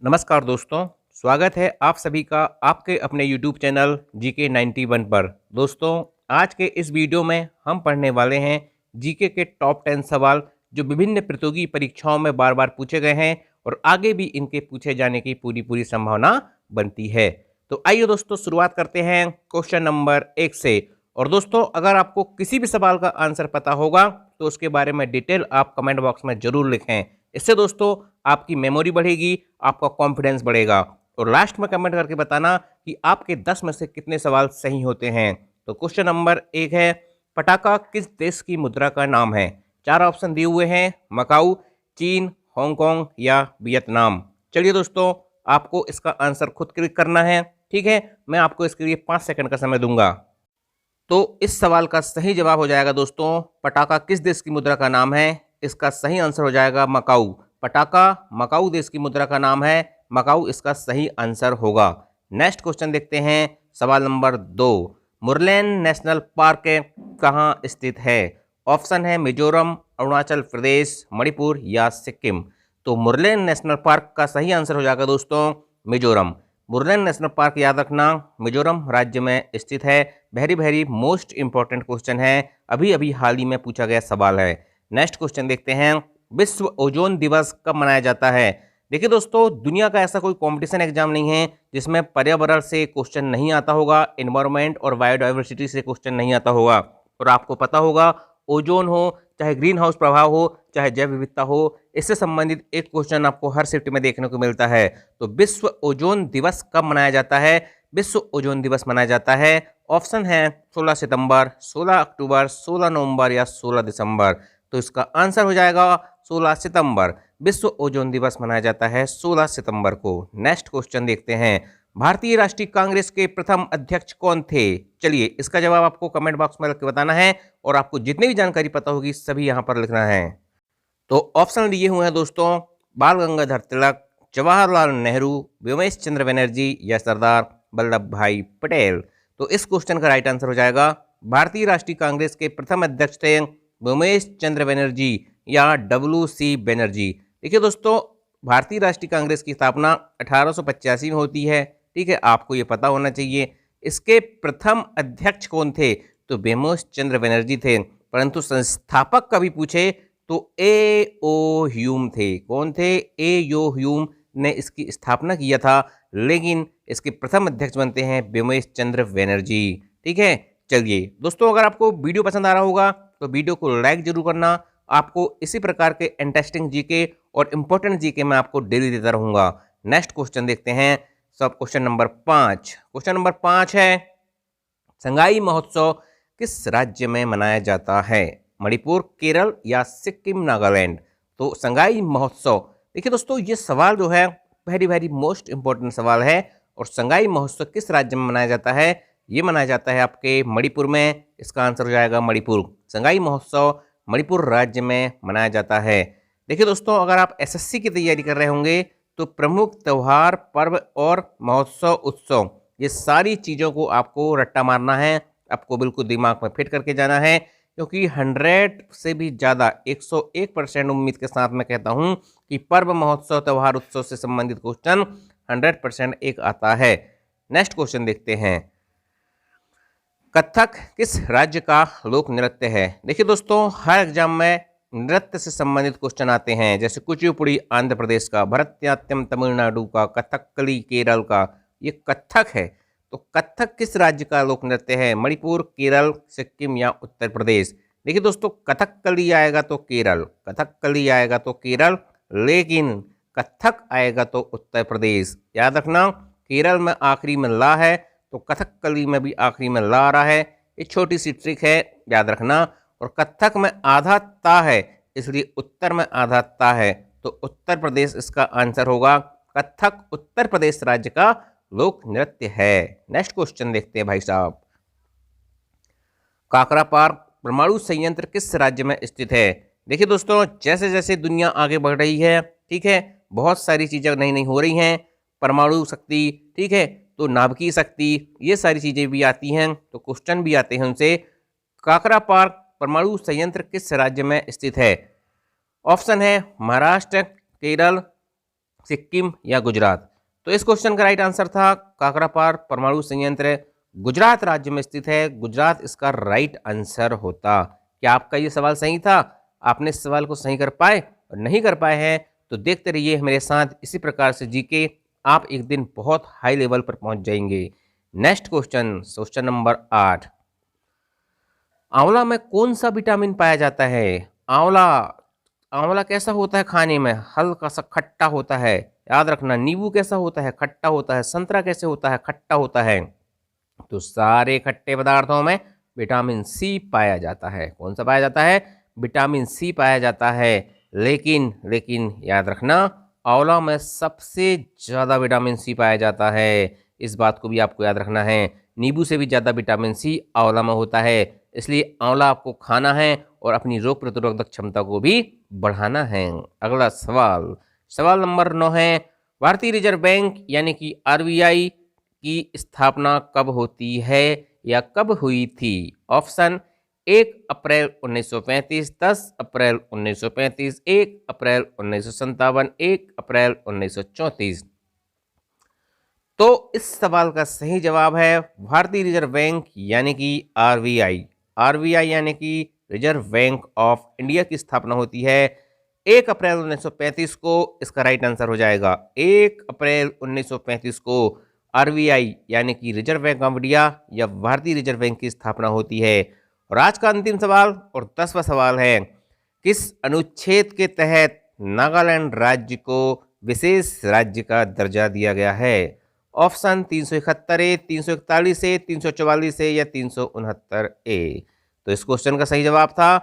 नमस्कार दोस्तों, स्वागत है आप सभी का आपके अपने YouTube चैनल जीके 91 पर। दोस्तों, आज के इस वीडियो में हम पढ़ने वाले हैं जीके के टॉप 10 सवाल जो विभिन्न प्रतियोगी परीक्षाओं में बार बार पूछे गए हैं और आगे भी इनके पूछे जाने की पूरी संभावना बनती है। तो आइए दोस्तों, शुरुआत करते हैं क्वेश्चन नंबर 1 से। और दोस्तों, अगर आपको किसी भी सवाल का आंसर पता होगा तो उसके बारे में डिटेल आप कमेंट बॉक्स में जरूर लिखें। इससे दोस्तों आपकी मेमोरी बढ़ेगी, आपका कॉन्फिडेंस बढ़ेगा। और लास्ट में कमेंट करके बताना कि आपके 10 में से कितने सवाल सही होते हैं। तो क्वेश्चन नंबर 1 है, पटाखा किस देश की मुद्रा का नाम है? 4 ऑप्शन दिए हुए हैं, मकाऊ, चीन, हांगकांग या वियतनाम। चलिए दोस्तों, आपको इसका आंसर खुद क्लिक करना है। ठीक है, मैं आपको इसके लिए 5 सेकंड का समय दूंगा। तो इस सवाल का सही जवाब हो जाएगा दोस्तों, पटाखा किस देश की मुद्रा का नाम है? इसका सही आंसर हो जाएगा मकाऊ। पटाखा मकाऊ देश की मुद्रा का नाम है, मकाऊ इसका सही आंसर होगा। नेक्स्ट क्वेश्चन देखते हैं, सवाल नंबर 2। मुरलेन नेशनल पार्क कहाँ स्थित है? ऑप्शन है मिजोरम, अरुणाचल प्रदेश, मणिपुर या सिक्किम। तो मुरलेन नेशनल पार्क का सही आंसर हो जाएगा दोस्तों मिजोरम। मुरलेन नेशनल पार्क याद रखना मिजोरम राज्य में स्थित है। वेरी मोस्ट इंपॉर्टेंट क्वेश्चन है, अभी हाल ही में पूछा गया सवाल है। नेक्स्ट क्वेश्चन देखते हैं, विश्व ओजोन दिवस कब मनाया जाता है? देखिए दोस्तों, दुनिया का ऐसा कोई कंपटीशन एग्जाम नहीं है जिसमें पर्यावरण से क्वेश्चन नहीं आता होगा, एनवायरनमेंट और बायोडाइवर्सिटी से क्वेश्चन नहीं आता होगा। और आपको पता होगा, ओजोन हो चाहे ग्रीन हाउस प्रभाव हो चाहे जैव विविधता हो, इससे संबंधित एक क्वेश्चन आपको हर शिफ्ट में देखने को मिलता है। तो विश्व ओजोन दिवस कब मनाया जाता है? विश्व ओजोन दिवस मनाया जाता है, ऑप्शन है 16 सितंबर, 16 अक्टूबर, 16 नवंबर या 16 दिसंबर। तो इसका आंसर हो जाएगा 16 सितंबर। विश्व ओजोन दिवस मनाया जाता है 16 सितंबर को। नेक्स्ट क्वेश्चन देखते हैं, भारतीय राष्ट्रीय कांग्रेस के प्रथम अध्यक्ष कौन थे? चलिए, इसका जवाब आपको कमेंट बॉक्स में लिख के बताना है और आपको जितनी भी जानकारी पता होगी सभी यहां पर लिखना है। तो ऑप्शन दिए हुए हैं दोस्तों, बाल गंगाधर तिलक, जवाहरलाल नेहरू, व्योमेश चंद्र बनर्जी या सरदार वल्लभ भाई पटेल। तो इस क्वेश्चन का राइट आंसर हो जाएगा, भारतीय राष्ट्रीय कांग्रेस के प्रथम अध्यक्ष थे व्योमेश चंद्र बनर्जी या WC बनर्जी। देखिए दोस्तों, भारतीय राष्ट्रीय कांग्रेस की स्थापना 1885 में होती है। ठीक है, आपको ये पता होना चाहिए। इसके प्रथम अध्यक्ष कौन थे? तो व्योमेश चंद्र बनर्जी थे। परंतु संस्थापक कभी पूछे तो A.O. ह्यूम थे। कौन थे? A.O. ह्यूम ने इसकी स्थापना किया था, लेकिन इसके प्रथम अध्यक्ष बनते हैं व्योमेश चंद्र बनर्जी। ठीक है, चलिए दोस्तों, अगर आपको वीडियो पसंद आ रहा होगा तो वीडियो को लाइक जरूर करना। आपको इसी प्रकार के इंटरेस्टिंग जीके और इंपॉर्टेंट जीके मैं आपको डेली देता रहूंगा। नेक्स्ट क्वेश्चन देखते हैं, सब क्वेश्चन नंबर 5। क्वेश्चन नंबर 5 है, संगाई महोत्सव किस राज्य में मनाया जाता है? मणिपुर, केरल या सिक्किम, नागालैंड। तो संगाई महोत्सव, देखिए दोस्तों, ये सवाल जो है वेरी मोस्ट इंपॉर्टेंट सवाल है। और संगाई महोत्सव किस राज्य में मनाया जाता है? ये मनाया जाता है आपके मणिपुर में। इसका आंसर हो जाएगा मणिपुर। संगाई महोत्सव मणिपुर राज्य में मनाया जाता है। देखिए दोस्तों, अगर आप SSC की तैयारी कर रहे होंगे तो प्रमुख त्यौहार, पर्व और महोत्सव, उत्सव, ये सारी चीज़ों को आपको रट्टा मारना है, आपको बिल्कुल दिमाग में फिट करके जाना है। क्योंकि 100 से भी ज़्यादा 101% उम्मीद के साथ मैं कहता हूँ कि पर्व, महोत्सव, त्यौहार, उत्सव से संबंधित क्वेश्चन 100% एक आता है। नेक्स्ट क्वेश्चन देखते हैं, कथक किस राज्य का लोक नृत्य है? देखिए दोस्तों, हर एग्जाम में नृत्य से संबंधित क्वेश्चन आते हैं, जैसे कुचिपुड़ी आंध्र प्रदेश का, भरतनाट्यम तमिलनाडु का, कथकली केरल का। ये कथक है, तो कथक किस राज्य का लोक नृत्य है? मणिपुर, केरल, सिक्किम या उत्तर प्रदेश। देखिए दोस्तों, कथकली आएगा तो केरल, कथकली आएगा तो केरल, लेकिन कथक आएगा तो उत्तर प्रदेश। याद रखना, केरल में आखिरी में ला है तो कथकली में भी आखिरी में ला आ रहा है। ये छोटी सी ट्रिक है, याद रखना। और कथक में आधा ता है, इसलिए उत्तर में आधा ता है, तो उत्तर प्रदेश इसका आंसर होगा। कथक उत्तर प्रदेश राज्य का लोक नृत्य है। नेक्स्ट क्वेश्चन देखते हैं भाई साहब, काकरापार परमाणु संयंत्र किस राज्य में स्थित है? देखिए दोस्तों, जैसे जैसे दुनिया आगे बढ़ रही है, ठीक है, बहुत सारी चीज़ें नई नई हो रही हैं, परमाणु शक्ति, ठीक है, तो नाभिकीय शक्ति, ये सारी चीज़ें भी आती हैं, तो क्वेश्चन भी आते हैं उनसे। काकरापार परमाणु संयंत्र किस राज्य में स्थित है? ऑप्शन है महाराष्ट्र, केरल, सिक्किम या गुजरात? तो इस क्वेश्चन का राइट आंसर था काकरापार परमाणु संयंत्र गुजरात राज्य में स्थित है। गुजरात इसका राइट आंसर होता। क्या आपका ये सवाल सही था? आपने इस सवाल को सही कर पाए और नहीं कर पाए हैं तो देखते रहिए मेरे साथ। इसी प्रकार से जीके आप एक दिन बहुत हाई लेवल पर पहुंच जाएंगे। Next question, question number 8। आंवला में कौन सा विटामिन पाया जाता है? आंवला आंवला कैसा होता है खाने में? हल्का सा खट्टा होता है। याद रखना, नींबू कैसा होता है? खट्टा होता है। संतरा कैसे होता है? खट्टा होता है। तो सारे खट्टे पदार्थों में विटामिन सी पाया जाता है। कौन सा पाया जाता है? विटामिन सी पाया जाता है। लेकिन लेकिन याद रखना, आंवला में सबसे ज़्यादा विटामिन सी पाया जाता है। इस बात को भी आपको याद रखना है। नींबू से भी ज़्यादा विटामिन सी आंवला में होता है। इसलिए आंवला आपको खाना है और अपनी रोग प्रतिरोधक क्षमता को भी बढ़ाना है। अगला सवाल, सवाल नंबर 9 है, भारतीय रिजर्व बैंक यानी कि आरबीआई की स्थापना कब होती है या कब हुई थी? ऑप्शन 1 अप्रैल 1935, 10 अप्रैल 1935, 1 अप्रैल 1957, 1 अप्रैल 1934। तो इस सवाल का सही जवाब है भारतीय रिजर्व बैंक यानी कि आरबीआई। आरबीआई यानी कि रिजर्व बैंक ऑफ इंडिया की स्थापना होती है 1 अप्रैल 1935 को। इसका राइट आंसर हो जाएगा 1 अप्रैल 1935 को आरबीआई यानी कि रिजर्व बैंक ऑफ इंडिया या भारतीय रिजर्व बैंक की स्थापना होती है। और आज का अंतिम सवाल और 10वां सवाल है, किस अनुच्छेद के तहत नागालैंड राज्य को विशेष राज्य का दर्जा दिया गया है? ऑप्शन 371 ए, 341 ए, 344 ए या 369 ए। तो इस क्वेश्चन का सही जवाब था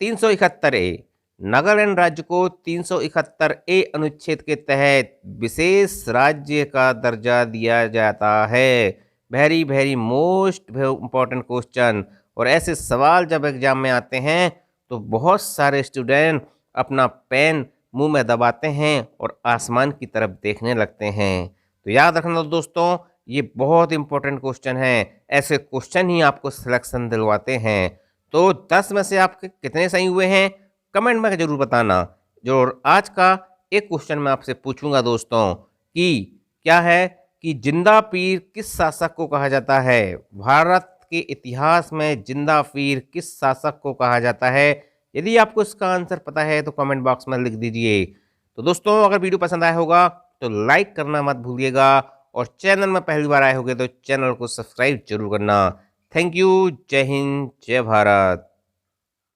371 ए। नागालैंड राज्य को 371 ए अनुच्छेद के तहत विशेष राज्य का दर्जा दिया जाता है। Very very most important question. और ऐसे सवाल जब एग्जाम में आते हैं तो बहुत सारे स्टूडेंट अपना पेन मुंह में दबाते हैं और आसमान की तरफ देखने लगते हैं। तो याद रखना दोस्तों, ये बहुत इंपॉर्टेंट क्वेश्चन है। ऐसे क्वेश्चन ही आपको सिलेक्शन दिलवाते हैं। तो 10 में से आपके कितने सही हुए हैं कमेंट में जरूर बताना। जो आज का एक क्वेश्चन मैं आपसे पूछूंगा दोस्तों कि क्या है कि जिंदा पीर किस शासक को कहा जाता है? भारत के इतिहास में जिंदा पीर किस शासक को कहा जाता है? यदि आपको इसका आंसर पता है तो कमेंट बॉक्स में लिख दीजिए। तो दोस्तों, अगर वीडियो पसंद आया होगा तो लाइक करना मत भूलिएगा और चैनल में पहली बार आए होंगे तो चैनल को सब्सक्राइब जरूर करना। Thank you. जय हिंद, जय भारत।